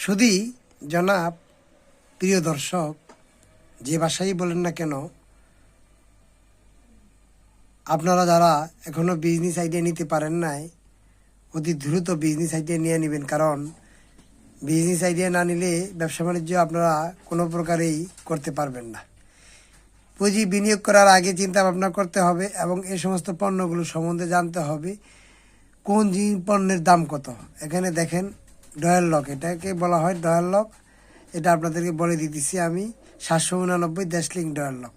শুধু জনাব প্রিয় দর্শক, যে ভাষাই বলেন না কেন, আপনারা যারা এখনো বিজনেস আইডিয়া নিতে পারেন নাই, অতি দ্রুত বিজনেস আইডিয়া নিয়ে নেবেন। কারণ বিজনেস আইডিয়া না নিলে ব্যবসা বাণিজ্য আপনারা কোনো প্রকারেই করতে পারবেন না। পুঁজি বিনিয়োগ করার আগে চিন্তা ভাবনা করতে হবে এবং এই সমস্ত পণ্যগুলো সম্বন্ধে জানতে হবে কোন পণ্যের দাম কত। এখানে দেখেন ডয়েল লক, এটাকে বলা হয় ডয়েল লক। এটা আপনাদেরকে বলে দিতেছি আমি, 799 ড্যাশলিং ডয়েল লক।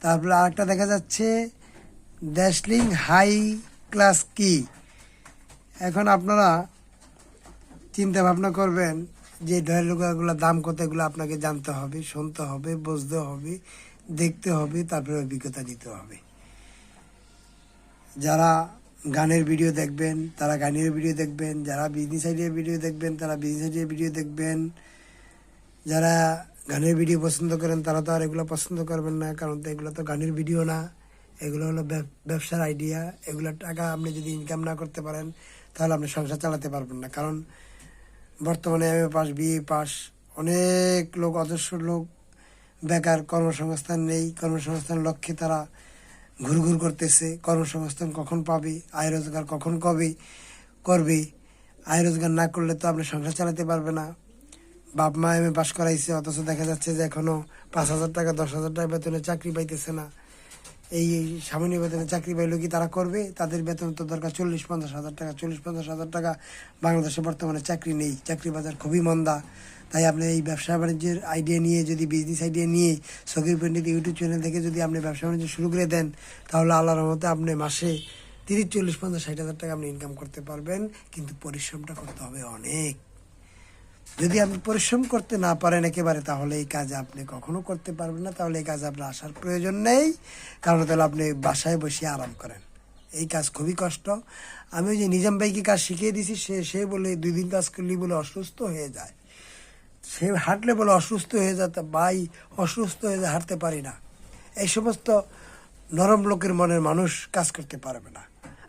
তারপরে আরেকটা দেখা যাচ্ছে ড্যাশলিং হাই ক্লাস কি। এখন আপনারা চিন্তা ভাবনা করবেন যে ডয়েল লকগুলোর দাম কত, এগুলো আপনাকে জানতে হবে, শুনতে হবে, বুঝতে হবে, দেখতে হবে, তারপরে অভিজ্ঞতা নিতে হবে। যারা গানের ভিডিও দেখবেন তারা গানের ভিডিও দেখবেন, যারা বিজনেস আইডিয়া ভিডিও দেখবেন তারা বিজনেস আইডিয়া ভিডিও দেখবেন। যারা গানের ভিডিও পছন্দ করেন তারা তো আর এগুলো পছন্দ করবেন না, কারণ তো এগুলো তো গানের ভিডিও না, এগুলো হলো ব্যবসার আইডিয়া। এগুলোর টাকা আপনি যদি ইনকাম না করতে পারেন তাহলে আপনি সংসার চালাতে পারবেন না। কারণ বর্তমানে এমএ পাস, বিএ পাস, অনেক লোক, অজস্র লোক বেকার, কর্মসংস্থান নেই। কর্মসংস্থান লক্ষ্যে তারা ঘুরঘুর করতেছে। কর্মসংস্থান কখন পাবে, আয় রোজগার কখন কবে করবে। আয় রোজগার না করলে তো আপনি সংসার চালাতে পারবে না। বাপ মা এমএ পাস করাইছে, অথচ দেখা যাচ্ছে যে এখনো 5,000 টাকা 10,000 টাকা বেতনে চাকরি পাইতেছে না। এই সামান্য বেতনে চাকরি পাইলে কি তারা করবে? তাদের বেতন তো দরকার 40-50 হাজার টাকা। 40-50 হাজার টাকা বাংলাদেশে বর্তমানে চাকরি নেই, চাকরি বাজার খুবই মন্দা। তাই আপনি এই ব্যবসা বাণিজ্যের আইডিয়া নিয়ে, যদি বিজনেস আইডিয়া নিয়ে সকির পণ্ডিত ইউটিউব চ্যানেল থেকে যদি আপনি ব্যবসা বাণিজ্য শুরু করে দেন, তাহলে আল্লাহর রহমতে আপনি মাসে 30-40-50-60 হাজার টাকা আপনি ইনকাম করতে পারবেন। কিন্তু পরিশ্রমটা করতে হবে অনেক। যদি আপনি পরিশ্রম করতে না পারেন একেবারে, তাহলে এই কাজ আপনি কখনো করতে পারবেন না। তাহলে এই কাজে আপনার আসার প্রয়োজন নেই, কারণ তাহলে আপনি বাসায় বসে আরাম করেন। এই কাজ খুবই কষ্ট। আমি ওই যে নিজাম ভাইকে কাজ শিখিয়ে দিয়েছি, সে বলে 2 দিন কাজ করলে বলে অসুস্থ হয়ে যায়, সে হাঁটলে বলে অসুস্থ হয়ে যায়। তা ভাই, অসুস্থ হয়ে যায়, হাঁটতে পারি না। এই সমস্ত নরম লোকের মনের মানুষ কাজ করতে পারবে না।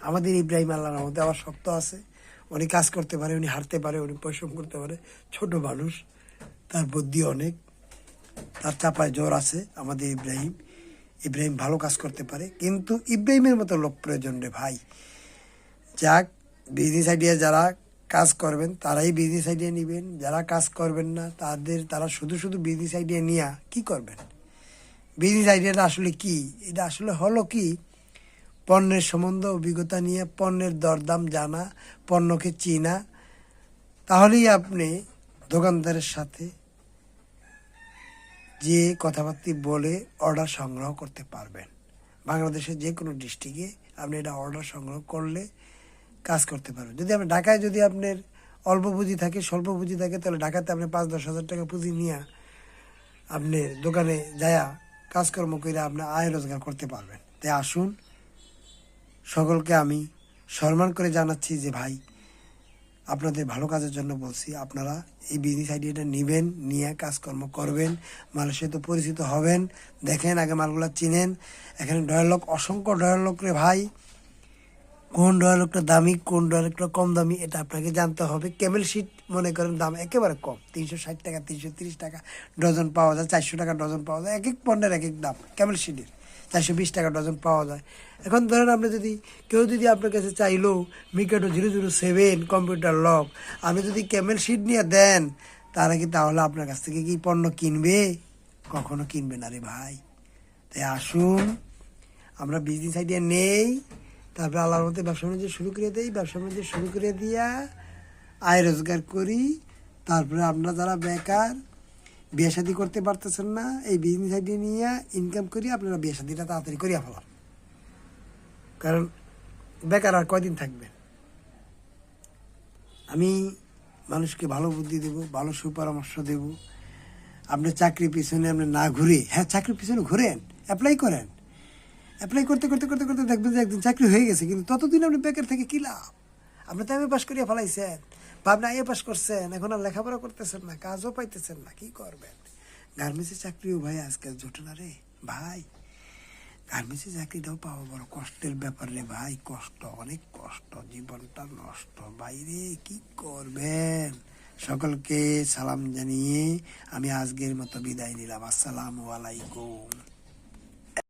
আমাদের ইব্রাহিম আল্লাহর মধ্যে আবার শক্ত আছে, উনি কাজ করতে পারে, উনি হাঁটতে পারে, উনি পরিশ্রম করতে পারে। ছোট মানুষ, তার বুদ্ধি অনেক, তার চাপায় জোর আছে। আমাদের ইব্রাহিম ভালো কাজ করতে পারে, কিন্তু ইব্রাহিমের মতো লোক প্রয়োজন রে ভাই। যাক, বিজনেস আইডিয়া যারা কাজ করবেন তারাই বিজনেস আইডিয়া নেবেন, যারা কাজ করবেন না তারা শুধু শুধু বিজনেস আইডিয়া নিয়ে কি করবেন? বিজনেস আইডিয়াটা আসলে কি? এটা আসলে হলো কি, পণ্যের সম্বন্ধে অভিজ্ঞতা নিয়ে, পণ্যের দরদাম জানা, পণ্যকে চেনা। তাহলেই আপনি দোকানদারের সাথে যে কথাবার্তা বলে অর্ডার সংগ্রহ করতে পারবেন। বাংলাদেশের যে কোনো ডিস্ট্রিক্টে আপনি এটা অর্ডার সংগ্রহ করলে কাজ করতে পারবেন। যদি আপনি ঢাকায়, যদি আপনার অল্প পুঁজি থাকে, স্বল্প পুঁজি থাকে, তাহলে ঢাকাতে আপনি 5-10 হাজার টাকা পুঁজি নিয়ে আপনি দোকানে যায়া কাজকর্ম করে আপনি আয় রোজগার করতে পারবেন। তাই আসুন, সকলকে আমি সম্মান করে জানাচ্ছি যে ভাই, আপনাদের ভালো কাজের জন্য বলছি, আপনারা এই বিজনেস আইডিয়াটা নেবেন, নিয়ে কাজকর্ম করবেন, মানুষের সাথে পরিচিত হবেন। দেখেন, আগে মালগুলো চিনেন। এখানে ডয়ালগ, অসংখ্য ডয়ালগ রে ভাই। কোন ডয়ালগটা দামি, কোন ডয়ালগটা কম দামি, এটা আপনাকে জানতে হবে। ক্যামেল শিট মনে করেন দাম একেবারে কম, 360 টাকা 330 টাকা ডজন পাওয়া যায়, 400 টাকা ডজন পাওয়া যায়। এক এক পণ্যের এক এক দাম। ক্যামেল শিটের 420 টাকা ডজন পাওয়া যায়। এখন ধরেন আপনি কেউ যদি আপনার কাছে চাইলেও মিকাডো 007 কম্পিউটার লক আপনি যদি ক্যামেল শিট নিয়ে দেন, তারা কি তাহলে আপনার কাছ থেকে কি পণ্য কিনবে? কখনো কিনবে না রে ভাই। তাই আসুন, আমরা বিজনেস আইডিয়া নেই, তারপরে আল্লাহর মধ্যে ব্যবসা বাণিজ্য শুরু করে দেই, ব্যবসা বাণিজ্য শুরু করে দিয়া আয় রোজগার করি। তারপরে আপনারা যারা বেকার, বিয়ে শাদী করতে পারতেছেন না, এই বিজনেস আইডিয়া নিয়ে ইনকাম করি, আপনারা বিয়ে শাদীটা তাড়াতাড়ি করিয়া ফেলান। কারণ বেকার আর কয়দিন থাকবেন? আমি মানুষকে ভালো বুদ্ধি দেব, ভালো সুপরামর্শ দেব। আপনি চাকরির পিছনে আপনি না ঘুরে, হ্যাঁ চাকরির পিছনে ঘুরেন, অ্যাপ্লাই করেন। অ্যাপ্লাই করতে করতে করতে করতে দেখবেন যে একদিন চাকরি হয়ে গেছে, কিন্তু ততদিন আপনি বেকার থেকে কী লাভ? আপনি তো এমএ পাস করিয়া ফেলাইছেন, বা আপনি আইএ পাস করছেন, এখন আর লেখাপড়া করতেছেন না, কাজও পাইতেছেন না, কী করবেন? গার্মেন্টসের চাকরিও ভাই আজকাল জোটে না রে ভাই। গার্মেন্টসের চাকরিটাও পাওয়া বড় কষ্টের ব্যাপার রে ভাই। কষ্ট, অনেক কষ্ট, জীবনটা নষ্ট। বাইরে কি করবেন? সকলকে সালাম জানিয়ে আমি আজকের মতো বিদায় নিলাম। আসসালামু আলাইকুম।